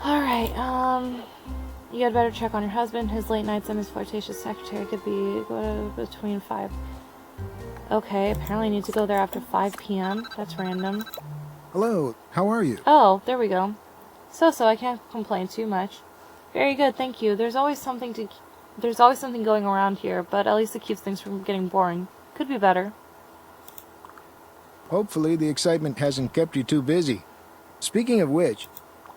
Alright, you had better check on your husband. His late nights and his flirtatious secretary could be between 5. Okay, apparently I need to go there after 5 p.m. That's random. Hello, how are you? Oh, there we go. So, I can't complain too much. Very good, thank you. There's always something going around here, but at least it keeps things from getting boring. Could be better. Hopefully the excitement hasn't kept you too busy. Speaking of which,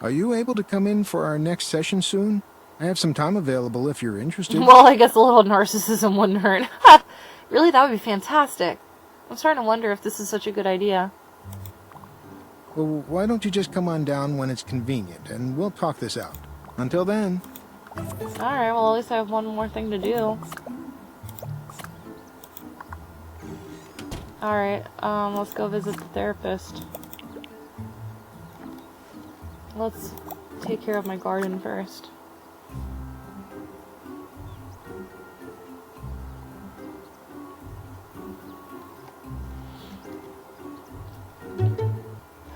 are you able to come in for our next session soon? I have some time available if you're interested. Well, I guess a little narcissism wouldn't hurt. Really, that would be fantastic. I'm starting to wonder if this is such a good idea. Well, why don't you just come on down when it's convenient, and we'll talk this out. Until then. Alright, well, at least I have one more thing to do. Alright, let's go visit the therapist. Let's take care of my garden first.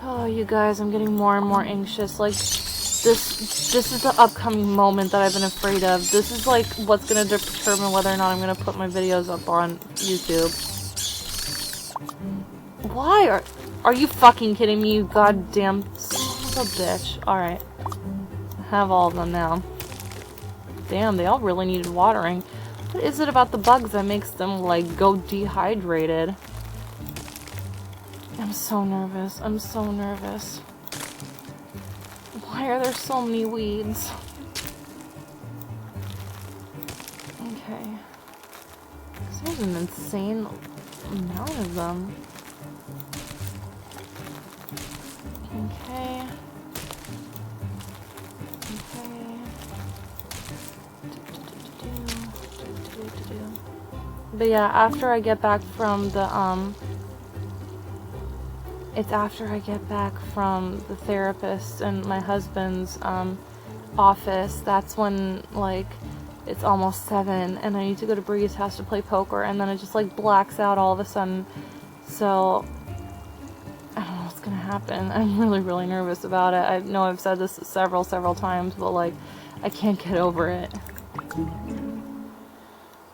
Oh, you guys, I'm getting more and more anxious. Like, this is the upcoming moment that I've been afraid of. This is, like, what's gonna determine whether or not I'm gonna put my videos up on YouTube. Why? Are you fucking kidding me, you goddamn son of a bitch. Alright. I have all of them now. Damn, they all really needed watering. What is it about the bugs that makes them, like, go dehydrated? I'm so nervous. I'm so nervous. Why are there so many weeds? Okay. There's an insane amount of them. Okay. But yeah, after I get back from the, it's after I get back from the therapist and my husband's, office, that's when, like, it's almost 7, and I need to go to Bree's house to play poker, and then it just, like, blacks out all of a sudden, so I don't know what's gonna happen. I'm really, really nervous about it. I know I've said this several times, but, like, I can't get over it.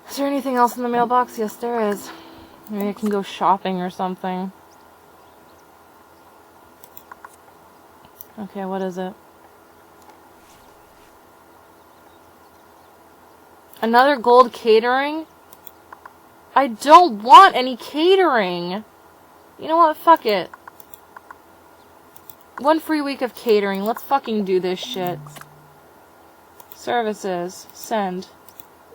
Is there anything else in the mailbox? Yes, there is. Maybe I can go shopping or something. Okay, what is it? Another gold catering? I don't want any catering! You know what? Fuck it. 1 free week of catering. Let's fucking do this shit. Services. Send.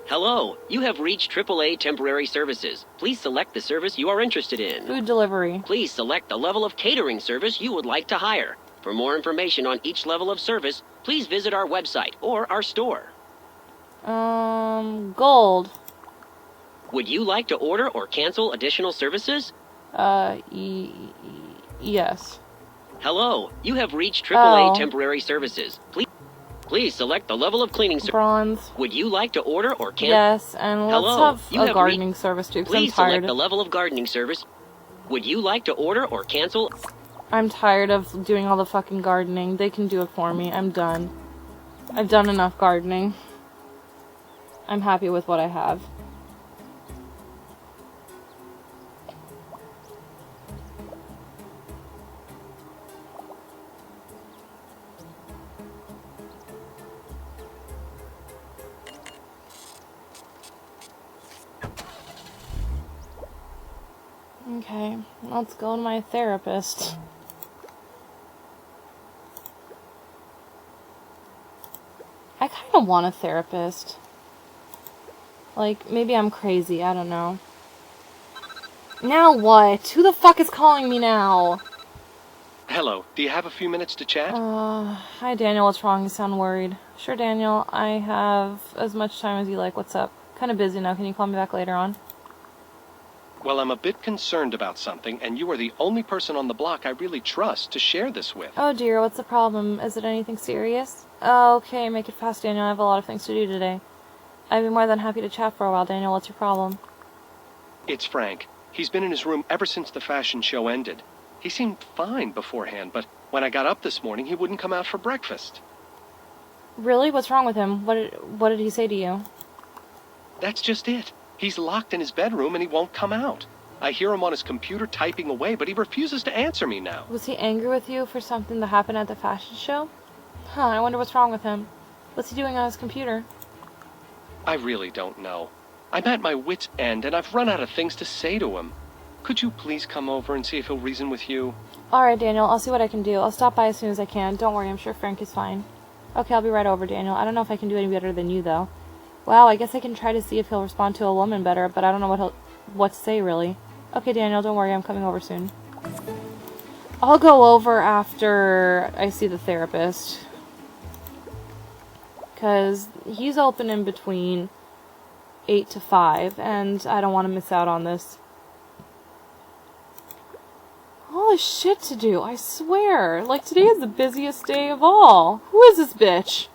Hello, you have reached AAA Temporary Services. Please select the service you are interested in. Food delivery. Please select the level of catering service you would like to hire. For more information on each level of service, please visit our website or our store. Gold. Would you like to order or cancel additional services? Yes. Hello, you have reached AAA Temporary Services. Please select the level of cleaning service. Bronze. Would you like to order or cancel? Yes, and let's have a gardening service too, because I'm Please tired. select the level of gardening service. Would you like to order or cancel? I'm tired of doing all the fucking gardening. They can do it for me. I'm done. I've done enough gardening. I'm happy with what I have. Okay, let's go to my therapist. I kind of want a therapist. Like, maybe I'm crazy, I don't know. Now what? Who the fuck is calling me now? Hello, do you have a few minutes to chat? Hi Daniel, what's wrong? You sound worried. Sure, Daniel, I have as much time as you like. What's up? Kinda busy now, can you call me back later on? Well, I'm a bit concerned about something, and you are the only person on the block I really trust to share this with. Oh dear, what's the problem? Is it anything serious? Oh, okay, make it fast, Daniel. I have a lot of things to do today. I'd be more than happy to chat for a while, Daniel. What's your problem? It's Frank. He's been in his room ever since the fashion show ended. He seemed fine beforehand, but when I got up this morning, he wouldn't come out for breakfast. Really? What's wrong with him? What did he say to you? That's just it. He's locked in his bedroom and he won't come out. I hear him on his computer typing away, but he refuses to answer me now. Was he angry with you for something that happened at the fashion show? Huh, I wonder what's wrong with him. What's he doing on his computer? I really don't know. I'm at my wit's end and I've run out of things to say to him. Could you please come over and see if he'll reason with you? Alright, Daniel, I'll see what I can do. I'll stop by as soon as I can. Don't worry, I'm sure Frank is fine. Okay, I'll be right over, Daniel. I don't know if I can do any better than you, though. Wow, I guess I can try to see if he'll respond to a woman better, but I don't know what to say, really. Okay, Daniel, don't worry, I'm coming over soon. I'll go over after I see the therapist. Because he's open in between 8 to 5, and I don't want to miss out on this. All this shit to do, I swear. Like, today is the busiest day of all. Who is this bitch?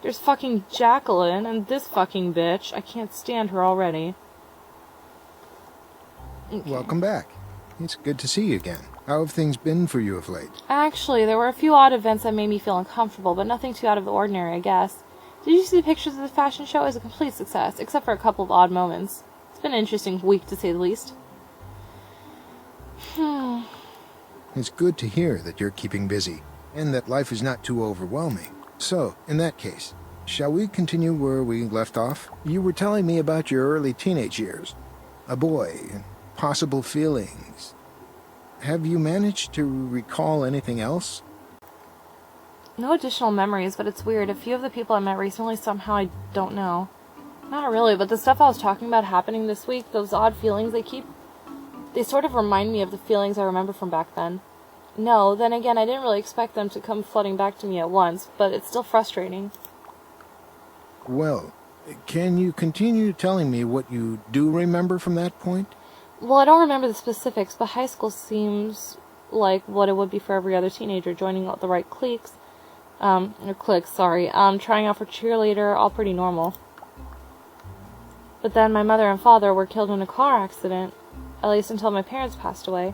There's fucking Jacqueline and this fucking bitch. I can't stand her already. Okay. Welcome back. It's good to see you again. How have things been for you of late? Actually, there were a few odd events that made me feel uncomfortable, but nothing too out of the ordinary, I guess. Did you see the pictures of the fashion show? It was a complete success, except for a couple of odd moments. It's been an interesting week, to say the least. It's good to hear that you're keeping busy, and that life is not too overwhelming. So, in that case, shall we continue where we left off? You were telling me about your early teenage years. A boy, and possible feelings. Have you managed to recall anything else? No additional memories, but it's weird. A few of the people I met recently, somehow I don't know. Not really, but the stuff I was talking about happening this week, those odd feelings they sort of remind me of the feelings I remember from back then. No, then again, I didn't really expect them to come flooding back to me at once, but it's still frustrating. Well, can you continue telling me what you do remember from that point? Well, I don't remember the specifics, but high school seems like what it would be for every other teenager, joining the right cliques, trying out for cheerleader, all pretty normal. But then my mother and father were killed in a car accident, at least until my parents passed away.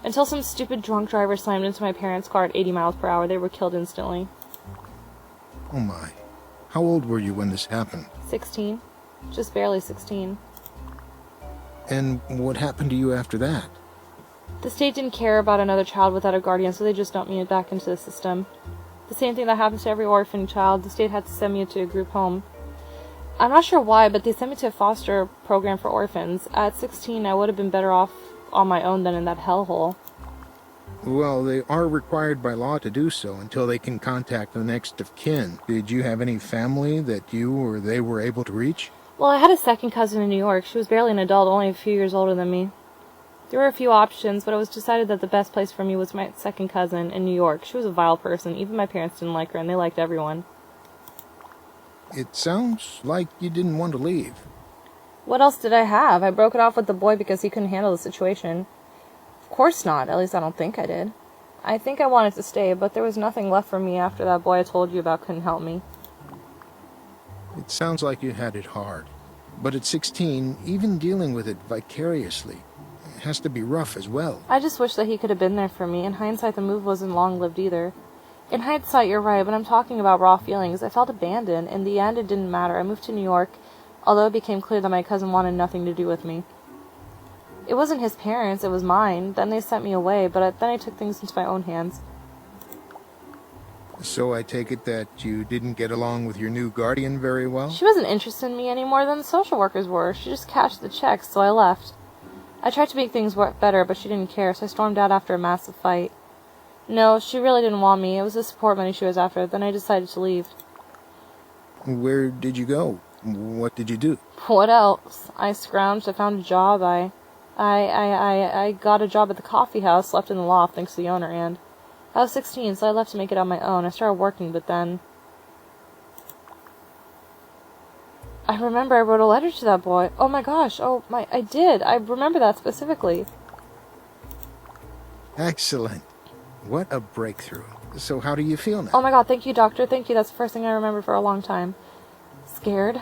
Until some stupid drunk driver slammed into my parents' car at 80 miles per hour, they were killed instantly. Oh my. How old were you when this happened? 16. Just barely 16. And what happened to you after that? The state didn't care about another child without a guardian, so they just dumped me back into the system. The same thing that happens to every orphan child, the state had to send me to a group home. I'm not sure why, but they sent me to a foster program for orphans. At 16, I would have been better off on my own than in that hellhole. Well, they are required by law to do so until they can contact the next of kin. Did you have any family that you or they were able to reach? Well, I had a second cousin in New York. She was barely an adult, only a few years older than me. There were a few options, but it was decided that the best place for me was my second cousin in New York. She was a vile person. Even my parents didn't like her, and they liked everyone. It sounds like you didn't want to leave. What else did I have? I broke it off with the boy because he couldn't handle the situation. Of course not. At least I don't think I did. I think I wanted to stay, but there was nothing left for me after that boy I told you about couldn't help me. It sounds like you had it hard. But at 16, even dealing with it vicariously has to be rough as well. I just wish that he could have been there for me. In hindsight, the move wasn't long-lived either. In hindsight, you're right, but I'm talking about raw feelings. I felt abandoned. In the end, it didn't matter. I moved to New York, although it became clear that my cousin wanted nothing to do with me. It wasn't his parents, it was mine. Then they sent me away, but then I took things into my own hands. So I take it that you didn't get along with your new guardian very well? She wasn't interested in me any more than the social workers were. She just cashed the checks, so I left. I tried to make things work better, but she didn't care, so I stormed out after a massive fight. No, she really didn't want me. It was the support money she was after. Then I decided to leave. Where did you go? What did you do? What else? I scrounged. I found a job. I got a job at the coffee house, slept in the loft thanks to the owner, and I was 16, so I left to make it on my own. I started working, but then I remember I wrote a letter to that boy. Oh my gosh, I did. I remember that specifically. Excellent. What a breakthrough. So how do you feel now? Oh my god, thank you, doctor. Thank you. That's the first thing I remember for a long time. Scared.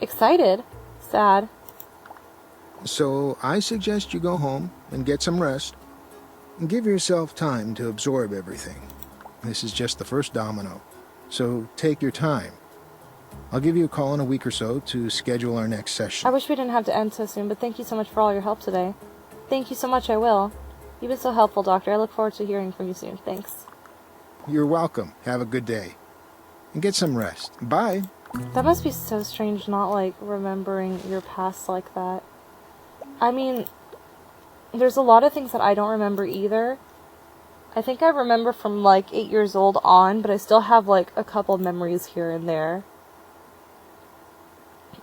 Excited. Sad. So I suggest you go home and get some rest. And give yourself time to absorb everything. This is just the first domino. So take your time. I'll give you a call in a week or so to schedule our next session. I wish we didn't have to end so soon, but thank you so much for all your help today. Thank you so much, I will. You've been so helpful, Doctor. I look forward to hearing from you soon. Thanks. You're welcome. Have a good day. And get some rest. Bye. That must be so strange not, like, remembering your past like that. I mean, there's a lot of things that I don't remember either. I think I remember from, like, 8 years old on, but I still have, like, a couple memories here and there.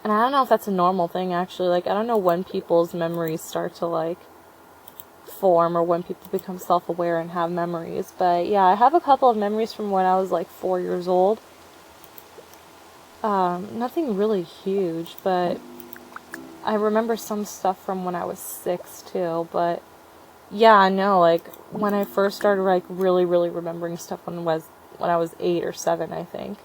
And I don't know if that's a normal thing, actually. Like, I don't know when people's memories start to, like, form or when people become self-aware and have memories. But, yeah, I have a couple of memories from when I was, like, 4 years old. Nothing really huge, but I remember some stuff from when I was 6, too. But, yeah, I know, like, when I first started, like, really remembering stuff when I was 8 or 7, I think.